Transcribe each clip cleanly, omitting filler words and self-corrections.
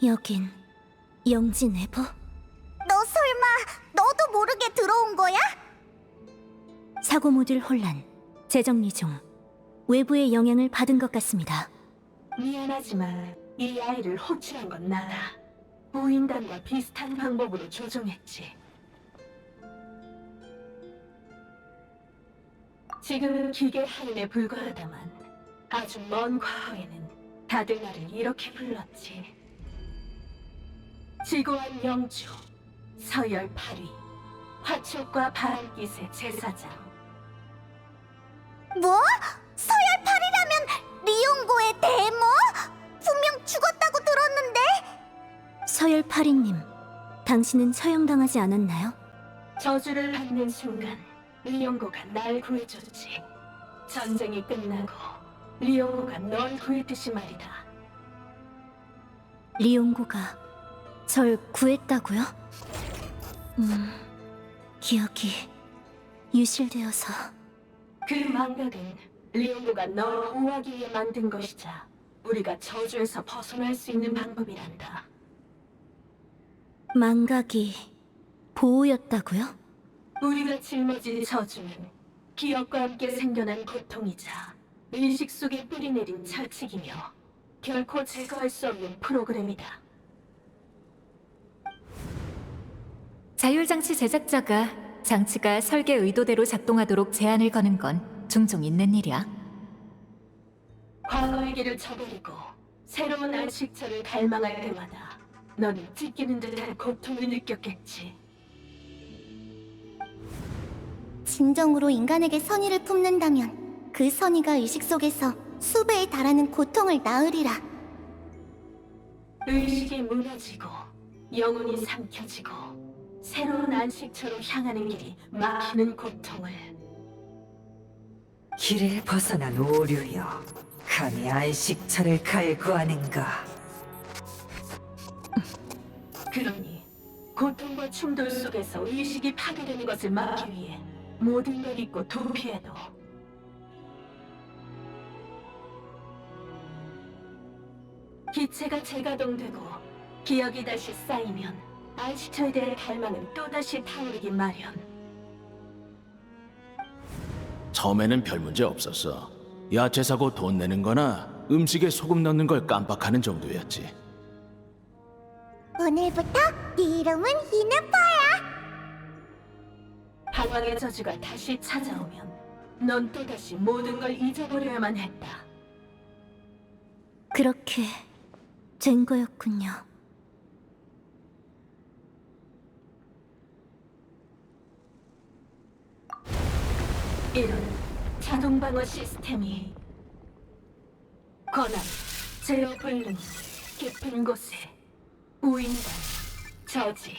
여긴 영지 내부? 너 설마 너도 모르게 들어온 거야? 사고 모듈 혼란, 재정리 중. 외부의 영향을 받은 것 같습니다. 미안하지만 이 아이를 호출한 건 나다. 보인단과 비슷한 방법으로 조종했지. 지금은 기계 하인에 불과하다만 아주 먼 과거에는 다들 나를 이렇게 불렀지. 지고한 영주, 서열 8위, 화촉과 바람깃의 제사장. 뭐? 서열 8이라면 리옹고의 대모? 분명 죽었다고 들었는데? 서열 8위님, 당신은 처형당하지 않았나요? 저주를 받는 순간 리옹고가 날 구해줬지. 전쟁이 끝나고 리옹고가 널 구했듯이 말이다. 리옹고가 절 구했다고요? 기억이 유실되어서. 그 망각은 리옹고가 널 보호하기 위해 만든 것이자 우리가 저주에서 벗어날 수 있는 방법이란다. 망각이 보호였다고요? 우리가 짊어진 저주는 기억과 함께 생겨난 고통이자 의식 속에 뿌리내린 철칙이며 결코 제거할 수 없는 프로그램이다. 자율장치 제작자가 장치가 설계 의도대로 작동하도록 제한을 거는 건 종종 있는 일이야. 과거의 길을 저버리고 새로운 안식처를 갈망할 때마다 너는 찢기는 듯한 고통을 느꼈겠지. 진정으로 인간에게 선의를 품는다면 그 선의가 의식 속에서 수배에 달하는 고통을 낳으리라. 의식이 무너지고 영혼이 삼켜지고 새로운 안식처로 향하는 길이 막히는 고통을. 길을 벗어난 오류여, 감히 안식처를 갈구하는가? 그러니 고통과 충돌 속에서 의식이 파괴되는 것을 막기 위해 모든 걸 잊고 도피해도 기체가 재가동되고 기억이 다시 쌓이면 안식처에 대한 갈망은 또다시 타오르기 마련. 처음에는 별 문제 없었어. 야채 사고 돈 내는 거나 음식에 소금 넣는 걸 깜빡하는 정도였지. 오늘부터 네 이름은 히누파야. 방황의 저주가 다시 찾아오면 넌 또다시 모든 걸 잊어버려야만 했다. 그렇게 된 거였군요. 이런 자동 방어 시스템이 권한, 제어 불능, 깊은 곳에 우인단, 저지.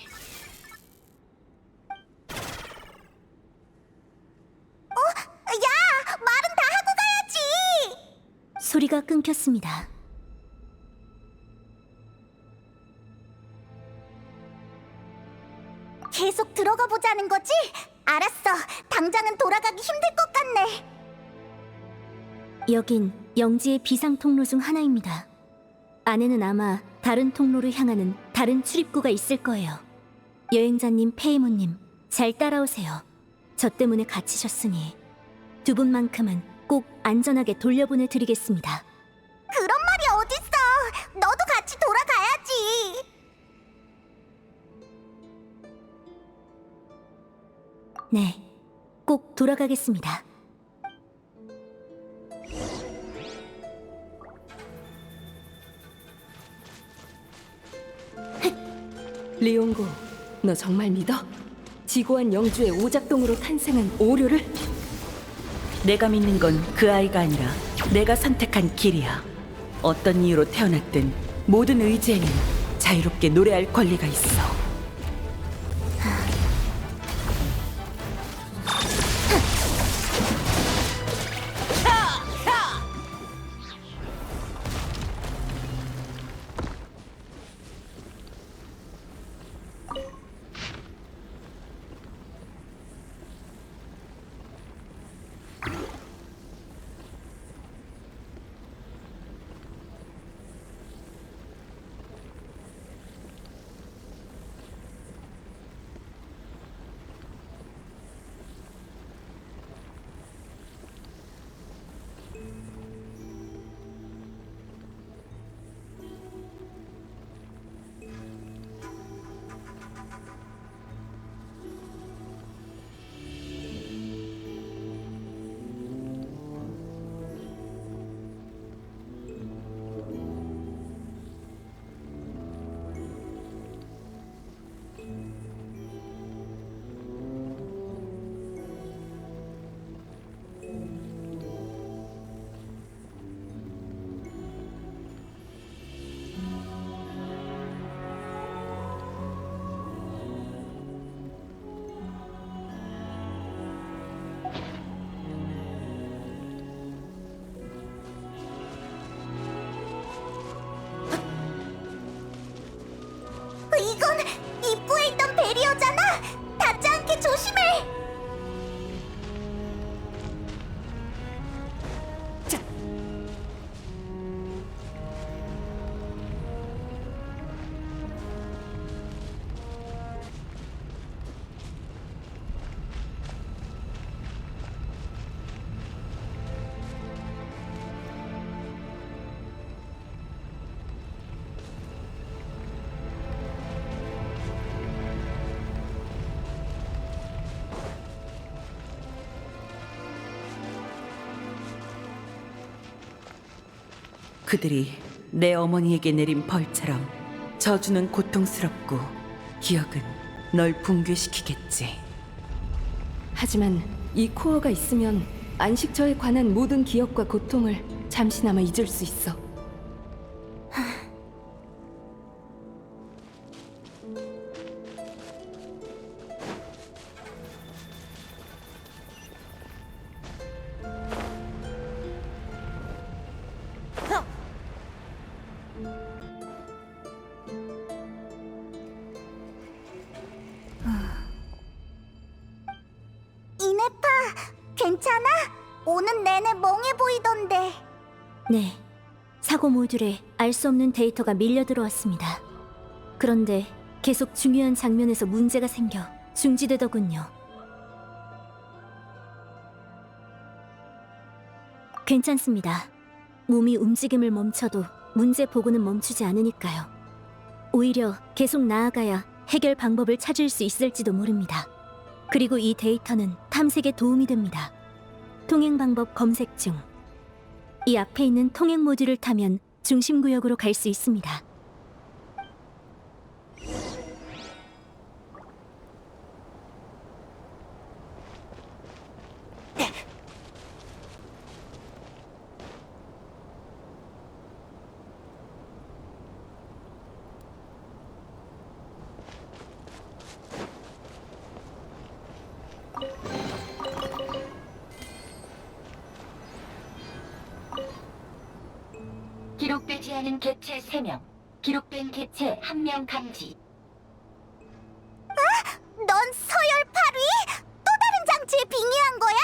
야, 말은 다 하고 가야지. 소리가 끊겼습니다. 계속 들어가 보자는 거지? 알았어. 당장은 돌아가기 힘들 것 같네. 여긴 영지의 비상 통로 중 하나입니다. 안에는 아마 다른 통로를 향하는 다른 출입구가 있을 거예요. 여행자님, 페이모님, 잘 따라오세요. 저 때문에 갇히셨으니 두 분만큼은 꼭 안전하게 돌려보내 드리겠습니다. 그런 말이 어딨어. 너도 같이 돌아가야지. 네, 꼭 돌아가겠습니다. 리옹고, 너 정말 믿어? 지고한 영주의 오작동으로 탄생한 오류를? 내가 믿는 건 그 아이가 아니라 내가 선택한 길이야. 어떤 이유로 태어났든 모든 의지에는 자유롭게 노래할 권리가 있어. 이건 입구에 있던 베리어잖아. 닿지 않게 조심해. 그들이 내 어머니에게 내린 벌처럼 저주는 고통스럽고 기억은 널 붕괴시키겠지. 하지만 이 코어가 있으면 안식처에 관한 모든 기억과 고통을 잠시나마 잊을 수 있어. 이네파, 괜찮아? 오는 내내 멍해 보이던데. 네, 사고 모듈에 알 수 없는 데이터가 밀려 들어왔습니다. 그런데 계속 중요한 장면에서 문제가 생겨 중지되더군요. 괜찮습니다. 몸이 움직임을 멈춰도 문제 보고는 멈추지 않으니까요. 오히려 계속 나아가야 해결 방법을 찾을 수 있을지도 모릅니다. 그리고 이 데이터는 탐색에 도움이 됩니다. 통행 방법 검색 중. 이 앞에 있는 통행 모듈을 타면 중심 구역으로 갈 수 있습니다. 기록되지 않은 객체 3명, 기록된 객체 1명 감지. 넌 서열 8위? 또 다른 장치에 빙의한 거야?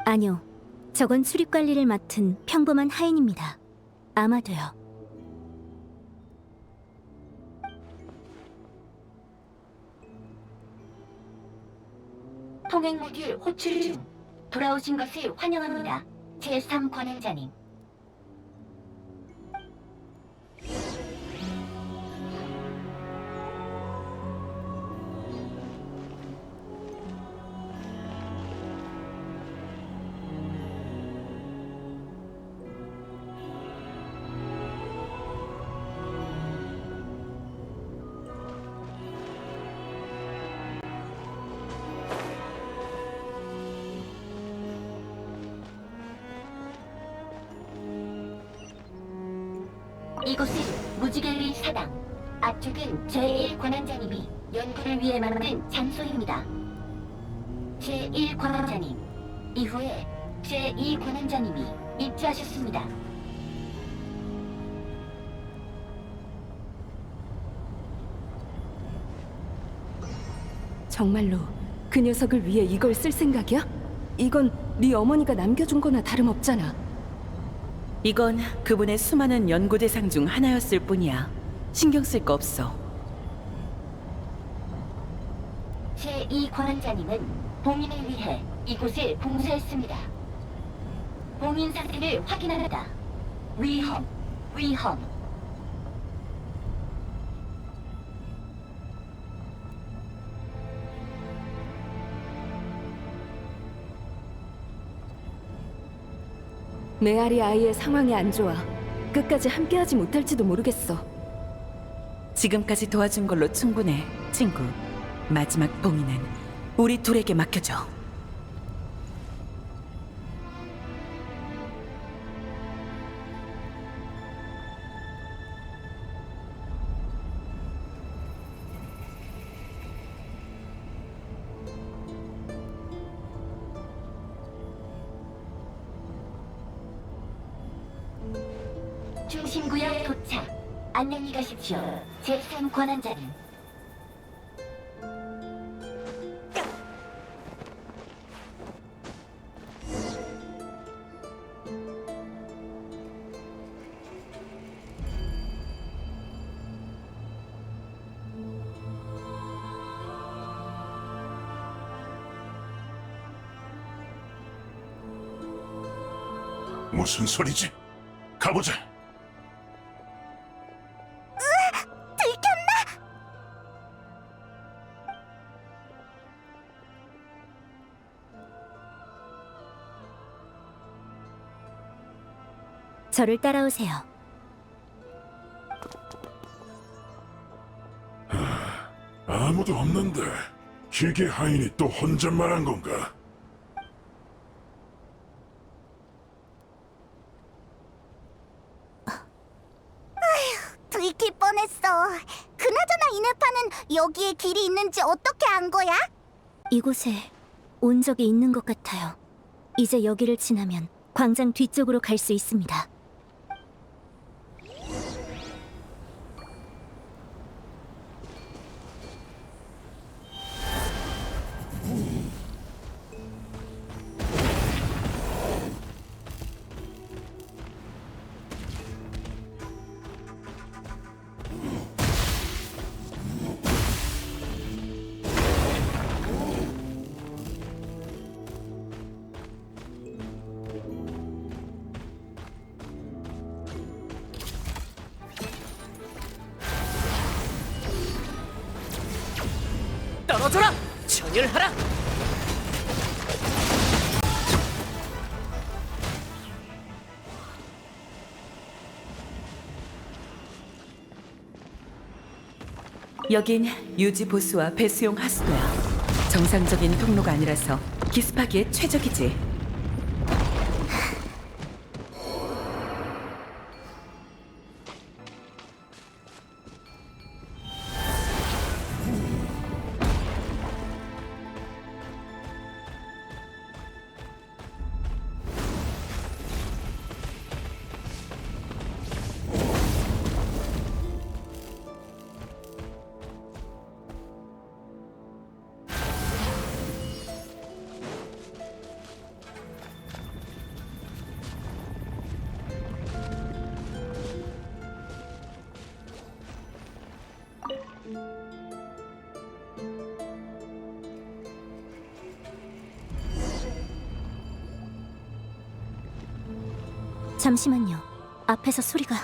아니요, 저건 출입 관리를 맡은 평범한 하인입니다. 아마도요. 통행 모듈 호출 중. 돌아오신 것을 환영합니다. 제3 관행자님. 이곳은 무지갤리 사당. 앞쪽은 제1관원자님이 연구를 위해 만든 장소입니다. 제1관원자님, 이후에 제2관원자님이 입주하셨습니다. 정말로 그 녀석을 위해 이걸 쓸 생각이야? 이건 네 어머니가 남겨준 거나 다름없잖아. 이건 그분의 수많은 연구 대상 중 하나였을 뿐이야. 신경 쓸 거 없어. 제2관원자님은 봉인을 위해 이곳을 봉쇄했습니다. 봉인 상태를 확인합니다. 위험, 위험. 메아리 아이의 상황이 안 좋아. 끝까지 함께하지 못할지도 모르겠어. 지금까지 도와준 걸로 충분해, 친구. 마지막 봉인은 우리 둘에게 맡겨줘. 중심구역 도착. 안녕히 가십시오. 제3 권한자는 무슨 소리지? 가보자. 저를 따라오세요. 아무도 없는데 기계 하인이 또 혼잣말한 건가? 들킬 뻔했어. 그나저나 이네파는 여기에 길이 있는지 어떻게 안 거야? 이곳에 온 적이 있는 것 같아요. 이제 여기를 지나면 광장 뒤쪽으로 갈 수 있습니다. 떨어져라! 전율하라! 여긴 유지 보수와 배수용 하수도야. 정상적인 통로가 아니라서 기습하기에 최적이지. 잠시만요. 앞에서 소리가...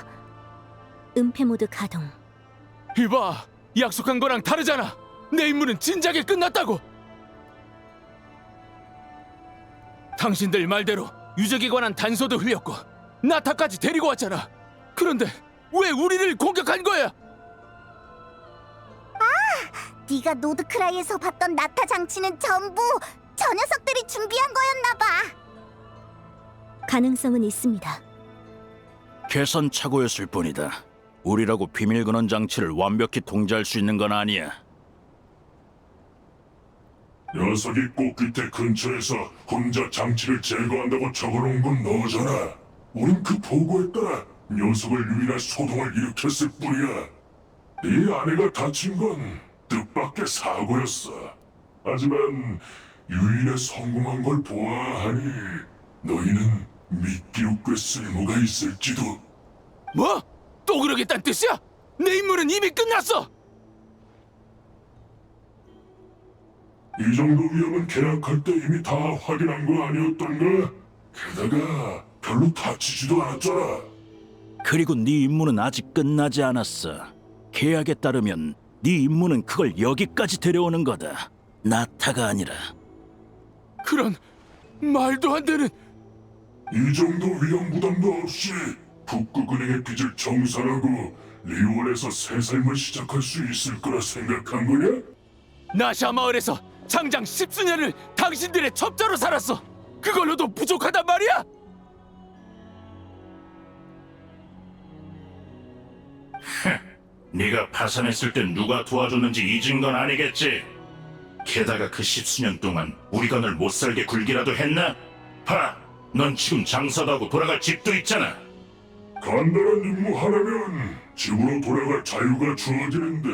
은폐 모드 가동. 이봐, 약속한 거랑 다르잖아. 내 임무는 진작에 끝났다고. 당신들 말대로 유적에 관한 단서도 흘렸고 나타까지 데리고 왔잖아. 그런데 왜 우리를 공격한 거야? 네가 노드크라이에서 봤던 나타 장치는 전부 저 녀석들이 준비한 거였나 봐. 가능성은 있습니다. 계산착오였을 뿐이다. 우리라고 비밀근원 장치를 완벽히 통제할 수 있는 건 아니야. 녀석이 꽃깃대 근처에서 혼자 장치를 제거한다고 적어놓은 건 너잖아. 우린 그 보고에 따라 녀석을 유인할 소동을 일으켰을 뿐이야. 네 아내가 다친 건 뜻밖의 사고였어. 하지만 유인에 성공한 걸 보아하니 너희는 미끼로 꽤 쓸모가 있을지도. 뭐? 또 그러겠다는 뜻이야? 내 임무는 이미 끝났어! 이 정도 위험은 계약할 때 이미 다 확인한 거 아니었던가? 게다가 별로 다치지도 않았잖아. 그리고 네 임무는 아직 끝나지 않았어. 계약에 따르면 네 임무는 그걸 여기까지 데려오는 거다. 나타가 아니라. 그런 말도 안 되는... 이 정도 위험 부담도 없이 북극은행의 빚을 정산하고 리원에서 새 삶을 시작할 수 있을 거라 생각한 거냐? 나샤 마을에서 장장 10수년을 당신들의 첩자로 살았어. 그걸로도 부족하단 말이야? 네가 파산했을 땐 누가 도와줬는지 잊은 건 아니겠지? 게다가 그 10수년 동안 우리가 널 못살게 굴기라도 했나? 봐! 넌 지금 장사도 하고 돌아갈 집도 있잖아. 간단한 임무 하나면 집으로 돌아갈 자유가 주어지는데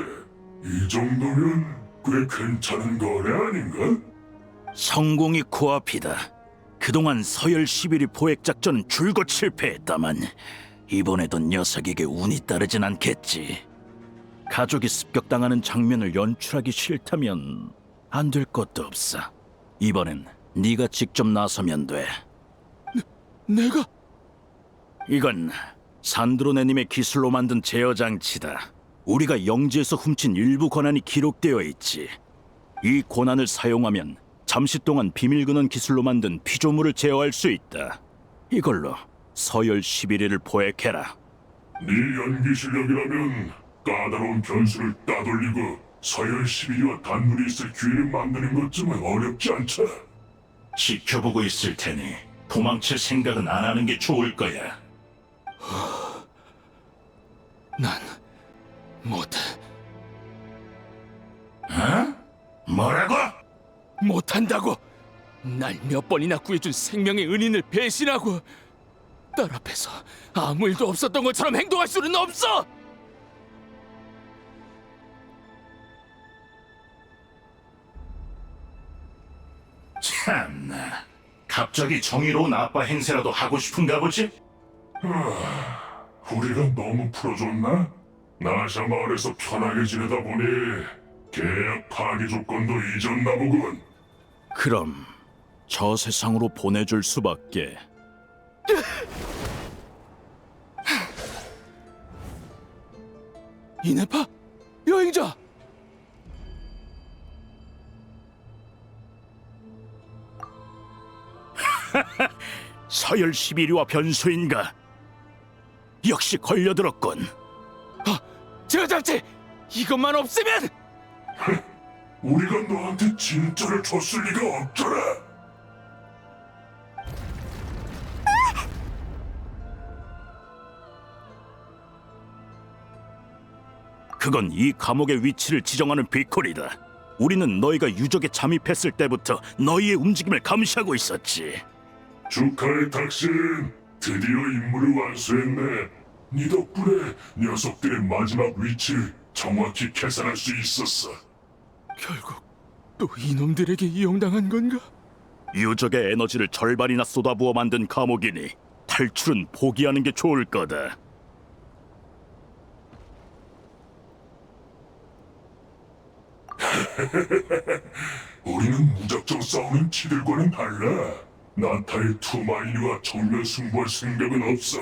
이 정도면 꽤 괜찮은 거래 아닌가? 성공이 코앞이다. 그동안 서열 11위 포획 작전은 줄곧 실패했다만 이번에도 녀석에게 운이 따르진 않겠지. 가족이 습격당하는 장면을 연출하기 싫다면 안 될 것도 없어. 이번엔 네가 직접 나서면 돼. 내가? 이건 산드로네님의 기술로 만든 제어 장치다. 우리가 영지에서 훔친 일부 권한이 기록되어 있지. 이 권한을 사용하면 잠시 동안 비밀 근원 기술로 만든 피조물을 제어할 수 있다. 이걸로 서열 11위를 포획해라. 네 연기 실력이라면 까다로운 변수를 따돌리고 서열 11위와 단둘이 있을 기회를 만드는 것쯤은 어렵지 않잖아. 지켜보고 있을 테니 도망칠 생각은 안 하는 게 좋을 거야. 난 못해. 어? 뭐라고? 못한다고. 날 몇 번이나 구해준 생명의 은인을 배신하고 딸 앞에서 아무 일도 없었던 것처럼 행동할 수는 없어. 참나, 갑자기 정의로운 아빠 행세라도 하고 싶은가 보지? 우리가 너무 풀어줬나? 나샤 마을에서 편하게 지내다 보니 계약 파기 조건도 잊었나 보군. 그럼 저 세상으로 보내줄 수밖에. 이네파? 여행자! 서열 11위와 변수인가? 역시 걸려들었군. 제어장치! 이것만 없으면! 우리가 너한테 진짜를 줬을 리가 없잖아. 그건 이 감옥의 위치를 지정하는 비콜이다. 우리는 너희가 유적에 잠입했을 때부터 너희의 움직임을 감시하고 있었지. 축하해 탁신. 드디어 임무를 완수했네. 네 덕분에 녀석들의 마지막 위치를 정확히 계산할 수 있었어. 결국 또 이놈들에게 이용당한 건가? 유적의 에너지를 절반이나 쏟아부어 만든 감옥이니 탈출은 포기하는 게 좋을 거다. 우리는 무작정 싸우는 지들과는 달라. 나타의 투마일리와 정면 승부할 생각은 없어.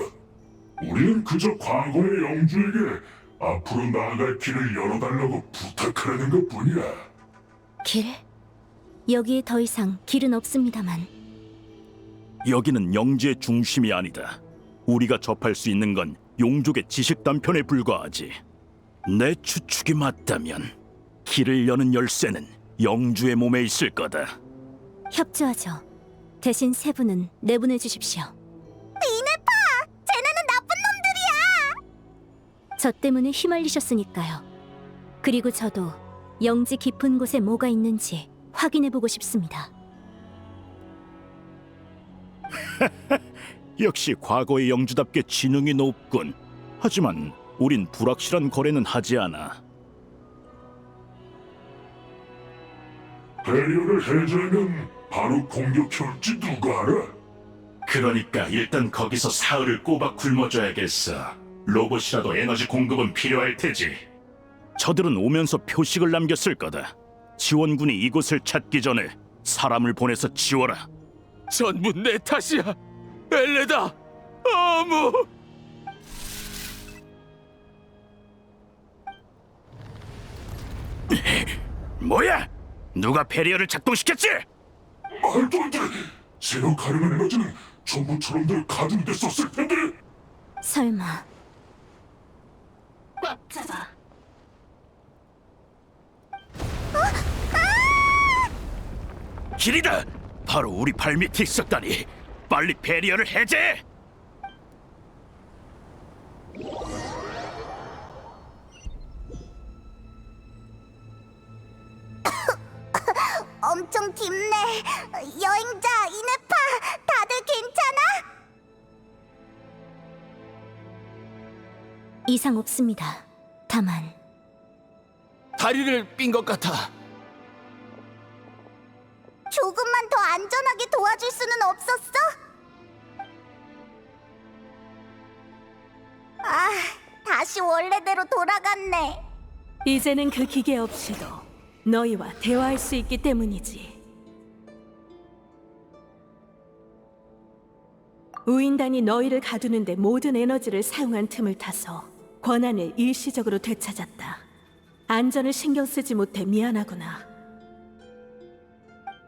우리는 그저 과거의 영주에게 앞으로 나아갈 길을 열어달라고 부탁하려는 것뿐이야. 길? 여기에 더 이상 길은 없습니다만. 여기는 영지의 중심이 아니다. 우리가 접할 수 있는 건 용족의 지식 단편에 불과하지. 내 추측이 맞다면 길을 여는 열쇠는 영주의 몸에 있을 거다. 협조하죠. 대신 세 분은 내보내 주십시오. 이네파! 쟤네는 나쁜 놈들이야! 저 때문에 휘말리셨으니까요. 그리고 저도 영지 깊은 곳에 뭐가 있는지 확인해보고 싶습니다. 역시 과거의 영주답게 지능이 높군. 하지만 우린 불확실한 거래는 하지 않아. 배리어를 해제하면 바로 공격해올지 누가 알아? 그러니까 일단 거기서 사흘을 꼬박 굶어줘야겠어. 로봇이라도 에너지 공급은 필요할 테지. 저들은 오면서 표식을 남겼을 거다. 지원군이 이곳을 찾기 전에 사람을 보내서 지워라. 전부 내 탓이야. 엘레다. 아무. 뭐야? 누가 배리어를 작동시켰지? 말도 안 돼! 새로 가려는 에너지는 전부 저놈들 가둔 데 썼을 텐데! 설마 꽉 잡아. 길이다! 바로 우리 발밑에 있었다니. 빨리 배리어를 해제해! 엄청 딥네. 여행자, 이네파, 다들 괜찮아? 이상 없습니다. 다만 다리를 삔 것 같아. 조금만 더 안전하게 도와줄 수는 없었어? 아, 다시 원래대로 돌아갔네. 이제는 그 기계 없이도 너희와 대화할 수 있기 때문이지. 우인단이 너희를 가두는데 모든 에너지를 사용한 틈을 타서 권한을 일시적으로 되찾았다. 안전을 신경 쓰지 못해 미안하구나.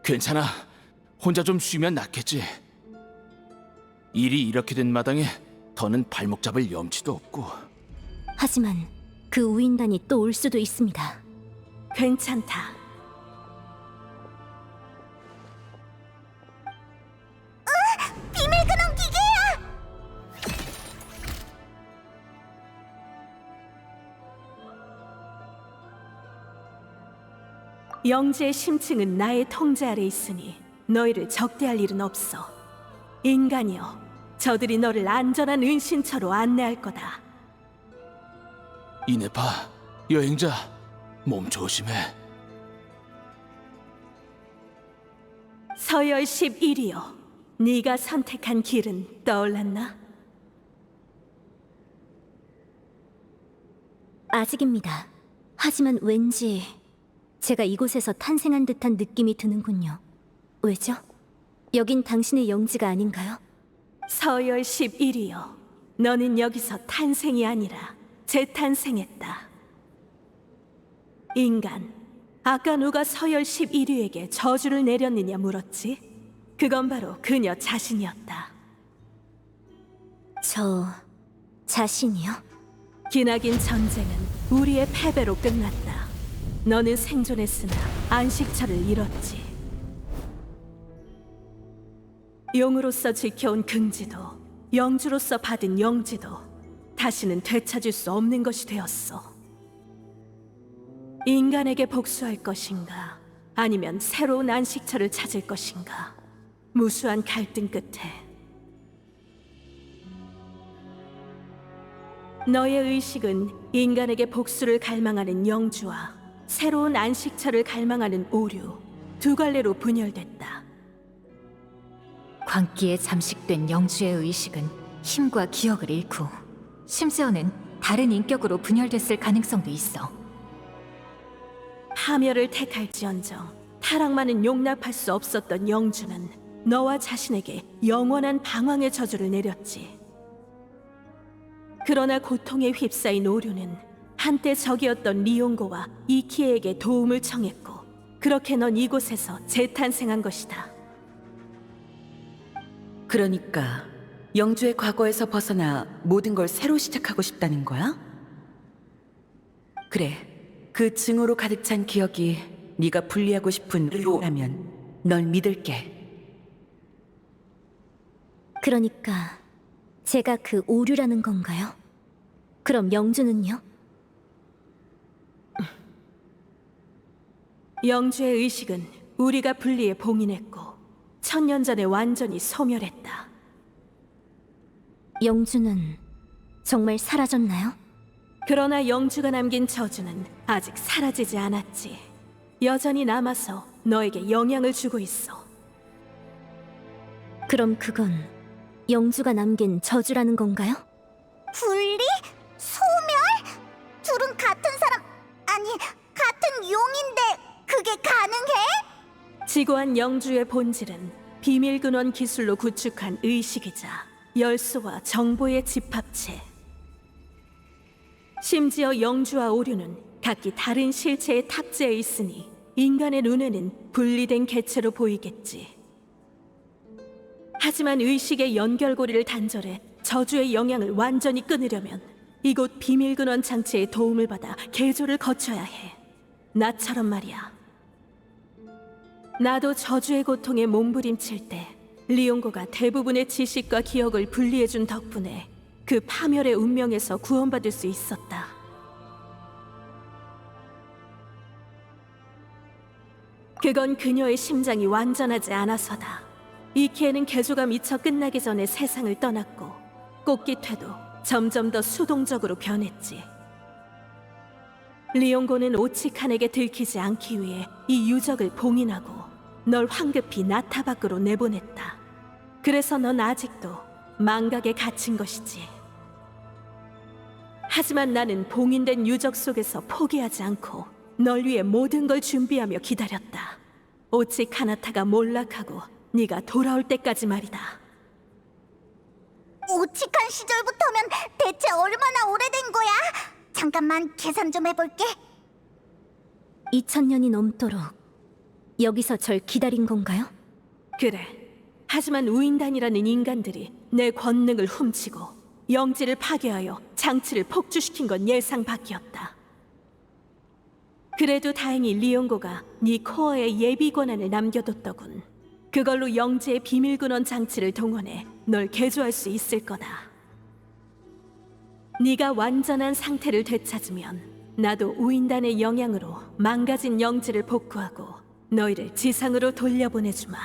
괜찮아. 혼자 좀 쉬면 낫겠지. 일이 이렇게 된 마당에 더는 발목 잡을 염치도 없고. 하지만 그 우인단이 또 올 수도 있습니다. 괜찮다. 비밀 근원 기계야! 영지의 심층은 나의 통제 아래 있으니 너희를 적대할 일은 없어. 인간이여, 저들이 너를 안전한 은신처로 안내할 거다. 이네파, 여행자, 몸 조심해. 서열 11이여, 네가 선택한 길은 떠올랐나? 아직입니다. 하지만 왠지 제가 이곳에서 탄생한 듯한 느낌이 드는군요. 왜죠? 여긴 당신의 영지가 아닌가요? 서열 11이여, 너는 여기서 탄생이 아니라 재탄생했다. 인간, 아까 누가 서열 11위에게 저주를 내렸느냐 물었지? 그건 바로 그녀 자신이었다. 저 자신이요? 기나긴 전쟁은 우리의 패배로 끝났다. 너는 생존했으나 안식처를 잃었지. 용으로서 지켜온 긍지도, 영주로서 받은 영지도 다시는 되찾을 수 없는 것이 되었어. 인간에게 복수할 것인가, 아니면 새로운 안식처를 찾을 것인가, 무수한 갈등 끝에 너의 의식은 인간에게 복수를 갈망하는 영주와 새로운 안식처를 갈망하는 오류, 두 갈래로 분열됐다. 광기에 잠식된 영주의 의식은 힘과 기억을 잃고 심지어는 다른 인격으로 분열됐을 가능성도 있어. 파멸을 택할지언정 타락만은 용납할 수 없었던 영주는 너와 자신에게 영원한 방황의 저주를 내렸지. 그러나 고통에 휩싸인 오류는 한때 적이었던 리옹고와 이키에게 도움을 청했고, 그렇게 넌 이곳에서 재탄생한 것이다. 그러니까 영주의 과거에서 벗어나 모든 걸 새로 시작하고 싶다는 거야? 그래, 그 증오로 가득 찬 기억이 네가 분리하고 싶은 의도라면 널 믿을게. 그러니까 제가 그 오류라는 건가요? 그럼 영주는요? 영주의 의식은 우리가 분리해 봉인했고 1000년 전에 완전히 소멸했다. 영주는 정말 사라졌나요? 그러나 영주가 남긴 저주는 아직 사라지지 않았지. 여전히 남아서 너에게 영향을 주고 있어. 그럼 그건 영주가 남긴 저주라는 건가요? 분리? 소멸? 둘은 같은 사람, 아니 같은 용인데 그게 가능해? 지고한 영주의 본질은 비밀 근원 기술로 구축한 의식이자 열소와 정보의 집합체. 심지어 영주와 오류는 각기 다른 실체에 탑재해 있으니 인간의 눈에는 분리된 개체로 보이겠지. 하지만 의식의 연결고리를 단절해 저주의 영향을 완전히 끊으려면 이곳 비밀 근원 장치의 도움을 받아 개조를 거쳐야 해. 나처럼 말이야. 나도 저주의 고통에 몸부림칠 때 리옹고가 대부분의 지식과 기억을 분리해준 덕분에 그 파멸의 운명에서 구원받을 수 있었다. 그건 그녀의 심장이 완전하지 않아서다. 이키에는 개조가 미처 끝나기 전에 세상을 떠났고 꽃깃회도 점점 더 수동적으로 변했지. 리옹고는 오치칸에게 들키지 않기 위해 이 유적을 봉인하고 널 황급히 나타 밖으로 내보냈다. 그래서 넌 아직도 망각에 갇힌 것이지. 하지만 나는 봉인된 유적 속에서 포기하지 않고 널 위해 모든 걸 준비하며 기다렸다. 오치 카나타가 몰락하고 네가 돌아올 때까지 말이다. 오치칸 시절부터면 대체 얼마나 오래된 거야? 잠깐만 계산 좀 해볼게. 2000년이 넘도록 여기서 절 기다린 건가요? 그래. 하지만 우인단이라는 인간들이 내 권능을 훔치고 영지를 파괴하여 장치를 폭주시킨 건 예상 밖이었다. 그래도 다행히 리옹고가 네 코어에 예비 권한을 남겨뒀더군. 그걸로 영지의 비밀 근원 장치를 동원해 널 개조할 수 있을 거다. 네가 완전한 상태를 되찾으면 나도 우인단의 영향으로 망가진 영지를 복구하고 너희를 지상으로 돌려보내주마.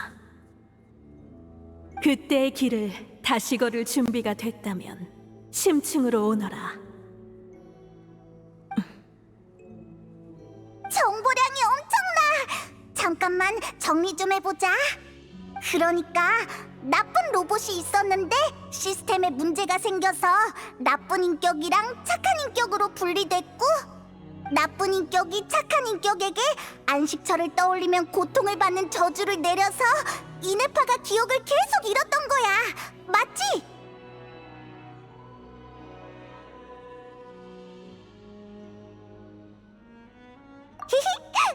그때의 길을 다시 걸을 준비가 됐다면 심층으로 오너라. 정보량이 엄청나! 잠깐만 정리 좀 해보자. 그러니까 나쁜 로봇이 있었는데 시스템에 문제가 생겨서 나쁜 인격이랑 착한 인격으로 분리됐고, 나쁜 인격이 착한 인격에게 안식처를 떠올리면 고통을 받는 저주를 내려서 이네파가 기억을 계속 잃었던 거야. 맞지?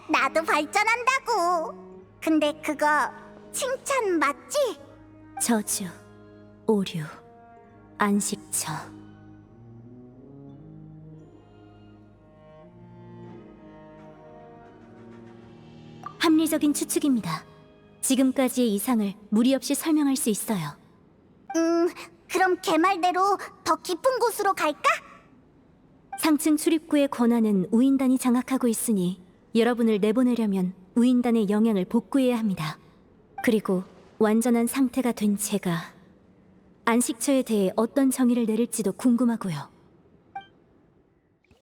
나도 발전한다고. 근데 그거 칭찬 맞지? 저주, 오류, 안식처. 합리적인 추측입니다. 지금까지의 이상을 무리 없이 설명할 수 있어요. 그럼 걔 말대로 더 깊은 곳으로 갈까? 상층 출입구의 권한은 우인단이 장악하고 있으니 여러분을 내보내려면 우인단의 영향을 복구해야 합니다. 그리고 완전한 상태가 된 제가 안식처에 대해 어떤 정의를 내릴지도 궁금하고요.